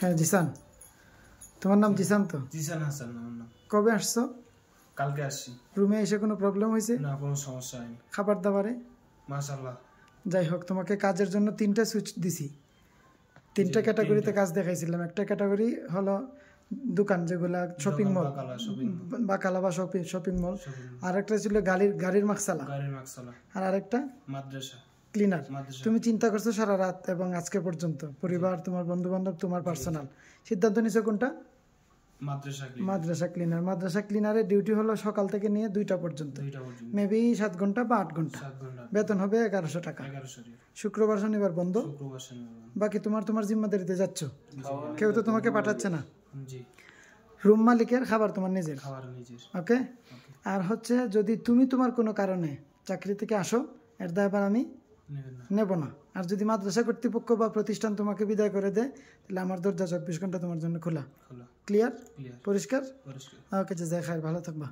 হ্যাঁ জিসান, তোমার নাম জিসান তো? জিসান হাসান আমার নাম। কবে আসছো? কালকে আসছি। রুমে এসে কোনো প্রবলেম হয়েছে? না, কোনো সমস্যা হয়নি। খাবার দাবারে? মাশাআল্লাহ। যাই হোক, তোমাকে কাজের জন্য 3টা সুইচ দিছি। 3টা ক্যাটাগরিতে কাজ দেখাইছিলাম। একটা ক্যাটাগরি হলো দোকান, যেগুলা শপিং মল, বাকালা বা শপিং মল। আর একটা ছিল গাড়ির মাকসালা, আর আরেকটা মাদ্রাসা ক্লিনার। তুমি চিন্তা করছো সারা রাত এবং আজকে পর্যন্ত, পরিবার, তোমার বন্ধু বান্ধব, তোমার পার্সোনাল, সিদ্ধান্ত নিছো কোনটা? মাদ্রাসা ক্লিনার। মাদ্রাসা ক্লিনারের ডিউটি হলো সকাল থেকে নিয়ে 2টা পর্যন্ত, মেবি 7 ঘন্টা বা 8 ঘন্টা। বেতন হবে 1100 টাকা। শুক্রবার শনিবার বন্ধ। বাকি তোমার জিম্মাদারিতে যাচ্ছ, কেউ তো তোমাকে পাঠাচ্ছে না। রুম মালিকের খাবার তোমার নিজের। ওকে। আর হচ্ছে, যদি তুমি তোমার কোনো কারণে চাকরি থেকে আসো, এর দায়ভার আমি নেব না। আর যদি মাদ্রাসা কর্তৃপক্ষ বা প্রতিষ্ঠান তোমাকে বিদায় করে দেয়, তাহলে আমার দরজা 24 ঘন্টা তোমার জন্য খোলা। ক্লিয়ার? পরিষ্কার? ওকে, জাযাক খায়ের, ভালো থাকবা।